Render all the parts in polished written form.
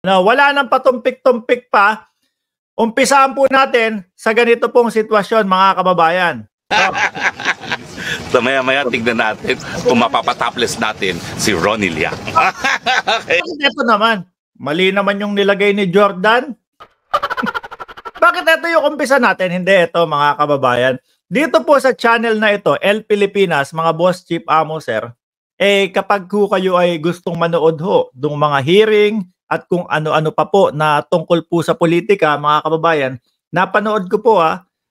No, wala nang patumpik-tumpik pa. Umpisahan po natin sa ganito pong sitwasyon, mga kababayan. So maya-maya tignan natin kung mapapatopless natin si Ronnie Liang. Okay. Ito naman, mali naman yung nilagay ni Jordan. Bakit ito yung umpisa natin? Hindi, ito mga kababayan. Dito po sa channel na ito, El Pilipinas, mga boss, chief, amo, sir, kapag kayo ay gustong manood ng mga hearing at kung ano-ano pa po na tungkol po sa politika, mga kababayan, napanood ko po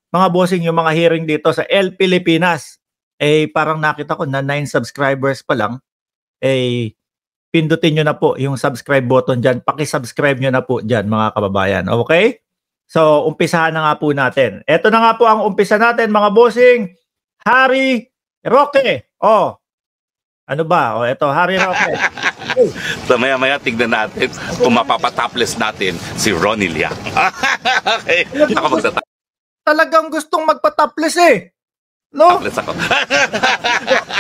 mga bossing yung mga hearing dito sa El Pilipinas. Parang nakita ko na 9 subscribers pa lang. Pindutin nyo na po yung subscribe button dyan. Paki-subscribe nyo na po dyan, mga kababayan. Okay? So, umpisahan na nga po natin. Ito na nga po ang umpisa natin, mga bossing. Harry Roque. Ano ba? Ito, Harry Roque. So maya-maya tignan natin kung mapapatopless natin si Ronnie Liang. Okay. Talagang gustong magpa-topless no? Topless ako.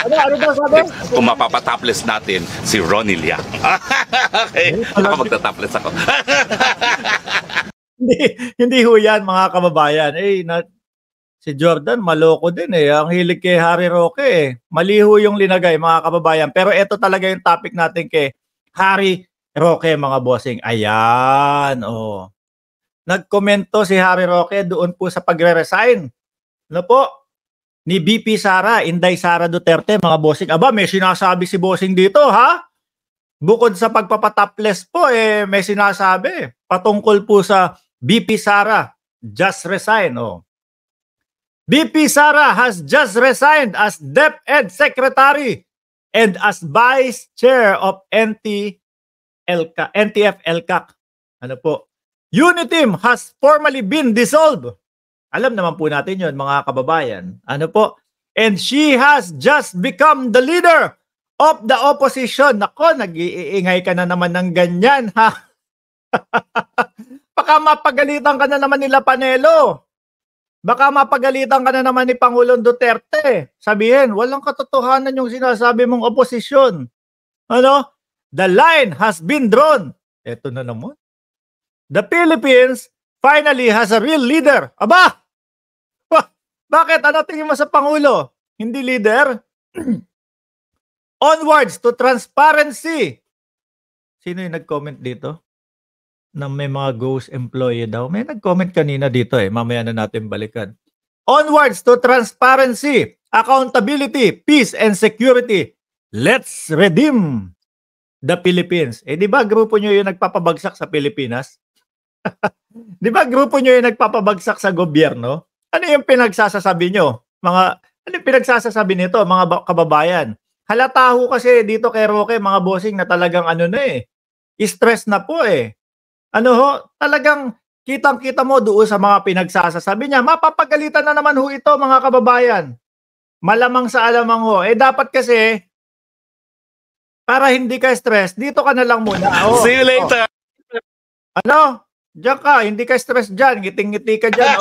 Ano ba sabi? Kung mapapatopless natin si Ronnie Liang. Okay. Magta-topless ako. Hindi ho yan, mga kababayan. Si Jordan, maloko din Ang hilig kay Harry Roque Mali ho yung linagay, mga kababayan. Pero ito talaga yung topic natin kay Harry Roque, mga bossing. Ayan, Nagkomento si Harry Roque doon po sa pagre-resign. Ano po? Ni BP Sara, Inday Sara Duterte, mga bossing. Aba, may sinasabi si bossing dito, ha? Bukod sa pagpapatopless po, may sinasabi. Patungkol po sa BP Sara, just resign, BP Sara has just resigned as DepEd Secretary and as Vice Chair of NTF-ELCAC. Ano po? Uniteam has formally been dissolved. Alam naman po natin yun, mga kababayan. Ano po? And she has just become the leader of the opposition. Nako, nag-iingay ka na naman ng ganyan, ha? Baka mapagalitan ka na naman nila Panelo. Baka mapagalitan ka na naman ni Pangulong Duterte. Sabihin, walang katotohanan yung sinasabi mong oposisyon. Ano? The line has been drawn. Ito na naman. The Philippines finally has a real leader. Aba! Bakit? Ano tingin mo sa Pangulo? Hindi leader? Onwards to transparency. Sino yung nag-comment dito? Na may mga ghost employee daw. May nag-comment kanina dito Mamaya na natin balikan. Onwards to transparency, accountability, peace, and security. Let's redeem the Philippines. Di ba grupo nyo yung nagpapabagsak sa Pilipinas? Di ba grupo nyo yung nagpapabagsak sa gobyerno? Ano yung pinagsasasabi nyo? Ano yung pinagsasasabi nito, mga kababayan? Halata ho kasi dito kay Roque, mga bossing, na talagang stress na po Ano ho, talagang kitang-kita mo doon sa mga pinagsasasabi niya. Mapapagalitan na naman ho ito, mga kababayan. Malamang sa alamang ho. Dapat kasi, para hindi ka stress, dito ka na lang muna. See you later. Ano? Diyan ka, hindi ka stress dyan. Ngiting-ngiti ka dyan,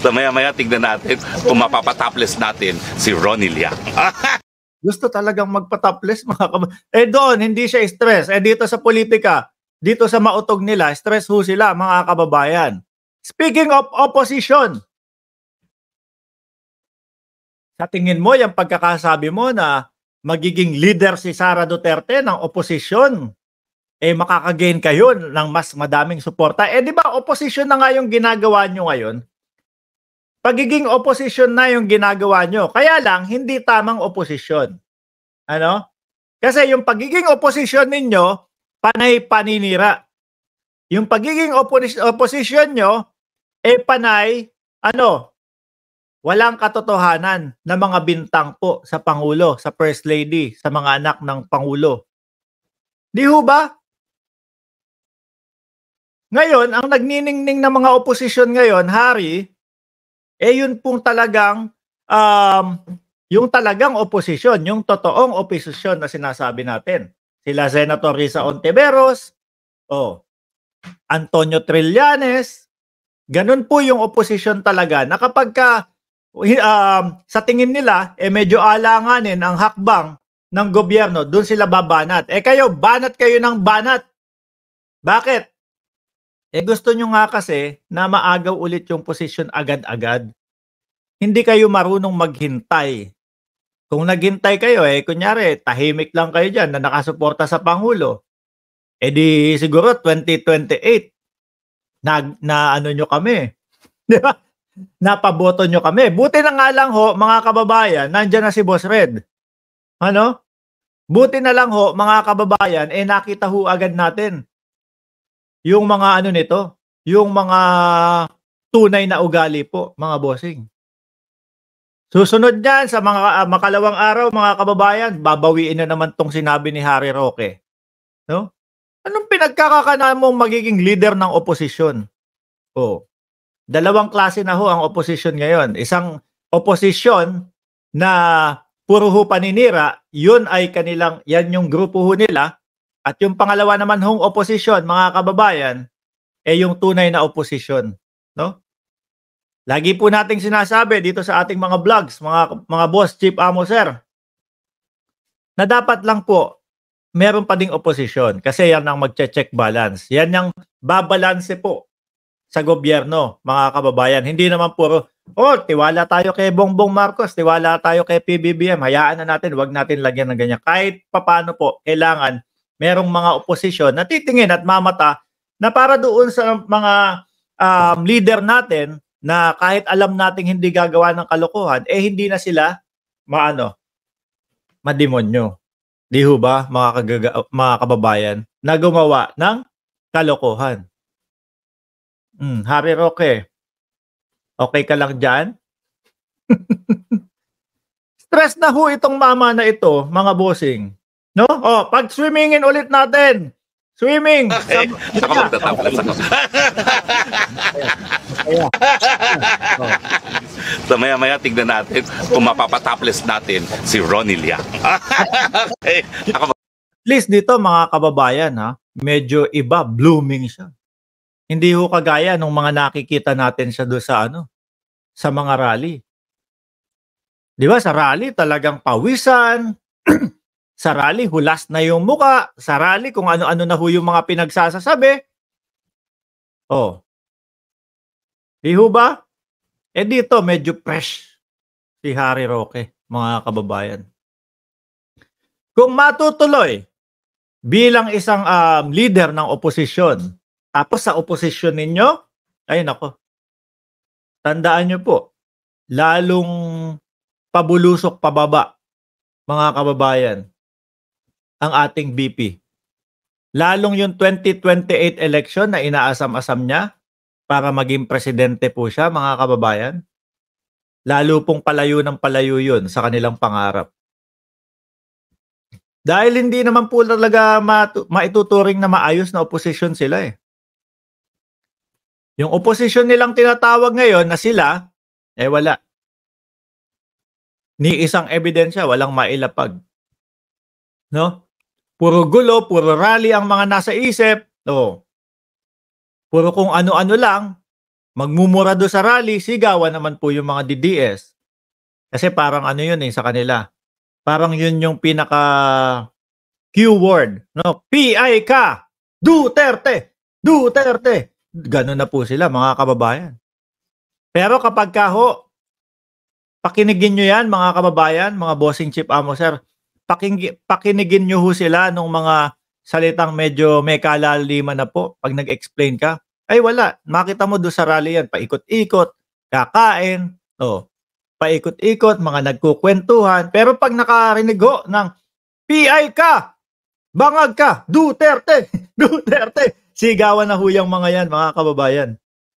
So maya-maya tignan natin kung mapapatopless natin si Ronnie Liang. Gusto talagang magpa-topless, mga kababayan. Doon, hindi siya stress. Dito sa politika, dito sa mautog nila, stress ho sila, mga kababayan. Speaking of opposition, sa tingin mo, yung pagkakasabi mo na magiging leader si Sara Duterte ng opposition, makakagain kayo ng mas madaming suporta. Di ba, opposition na nga yung ginagawa nyo ngayon? Pagiging opposition na yung ginagawa nyo. Kaya lang, hindi tamang opposition. Ano? Kasi yung pagiging opposition ninyo, panay paninira. Yung pagiging opposition nyo, panay, walang katotohanan na mga bintang po sa Pangulo, sa First Lady, sa mga anak ng Pangulo. Di ho ba? Ngayon, ang nagniningning ng mga opposition ngayon, Harry, yun pong talagang, yung talagang opposition, yung totoong opposition na sinasabi natin. Sila Senator Risa Ontiveros, Antonio Trillanes, ganun po yung opposition talaga na kapag sa tingin nila, medyo alanganin ang hakbang ng gobyerno, doon sila babanat. Kayo, banat kayo ng banat. Bakit? Gusto nyo nga kasi na maagaw ulit yung posisyon agad-agad. Hindi kayo marunong maghintay. Kung naghintay kayo, kunyari, tahimik lang kayo dyan na nakasuporta sa Pangulo, di siguro 2028, na ano nyo kami. Di ba? Napaboto nyo kami. Buti na nga lang ho, mga kababayan, nandyan na si Boss Red. Ano? Buti na lang ho, mga kababayan, nakita ho agad natin yung mga ano nito, yung mga tunay na ugali po, mga bossing. Susunod niyan sa mga makalawang araw, mga kababayan, babawiin na naman tong sinabi ni Harry Roque. No? Anong pinagkakakanaan mong magiging leader ng oposisyon? Dalawang klase na ho ang oposisyon ngayon. Isang oposisyon na puro ho paninira, yun ay kanilang, yan yung grupo ho nila. At yung pangalawa naman hong oposisyon, mga kababayan, yung tunay na oposisyon. No? Lagi po nating sinasabi dito sa ating mga vlogs, mga boss, chief amo, sir, na dapat lang po, meron pa ding oposisyon kasi yan ang magche-check balance. Yan yung babalanse po sa gobyerno, mga kababayan. Hindi naman puro, tiwala tayo kay Bongbong Marcos, tiwala tayo kay PBBM, hayaan na natin, wag natin lagyan ng ganyan. Kahit papano po, kailangan merong mga oposisyon na titingin at mamata na para doon sa mga leader natin na kahit alam nating hindi gagawa ng kalokohan, hindi na sila mademonyo. Di ho ba, mga kababayan, na gumawa ng kalokohan? Harry Roque, okay ka lang dyan? Stress na ho itong mama na ito, mga bossing. No? Pag swimmingin ulit natin. Swimming. Okay. Ako magtatapos ako. So maya-maya tignan natin kung mapapatopless natin si Ronilia. Okay. At least dito, mga kababayan, medyo iba, blooming siya. Hindi ho kagaya nung mga nakikita natin siya doon sa mga rally. Di ba, sa rally talagang pawisan. Sa rally, hulas na yung muka. Sa rally, kung ano-ano na ho yung mga pinagsasasabi. Di ho ba? Dito, medyo fresh si Harry Roque, mga kababayan. Kung matutuloy bilang isang leader ng oposisyon, tapos sa oposisyon ninyo, ay nako, tandaan nyo po, lalong pabulusok pababa, mga kababayan, ang ating VP. Lalong yung 2028 election na inaasam-asam niya para maging presidente po siya, mga kababayan. Lalo pong palayo ng palayo yun sa kanilang pangarap. Dahil hindi naman po talaga maituturing na maayos na oposisyon sila . Yung oposisyon nilang tinatawag ngayon na sila, wala. Ni isang ebidensya, walang mailapag. No? Puro gulo, puro rally ang mga nasa isip. Puro kung ano-ano lang, magmumura do sa rally, sigawan naman po yung mga DDS. Kasi parang ano yun sa kanila. Parang yun yung pinaka keyword. No? PIK! Duterte! Duterte! Ganun na po sila, mga kababayan. Pero kapag pakinigin nyo yan, mga kababayan, mga bossing chief amo, sir, pakinigin nyo ho sila nung mga salitang medyo may kalaliman na po. Pag nag-explain ka, wala. Makita mo doon sa rally yan, paikot-ikot, kakain, paikot-ikot, mga nagkukwentuhan. Pero pag nakarinig ho ng PIK, bangag ka, Duterte, Duterte, sigawan na ho yung mga yan, mga kababayan.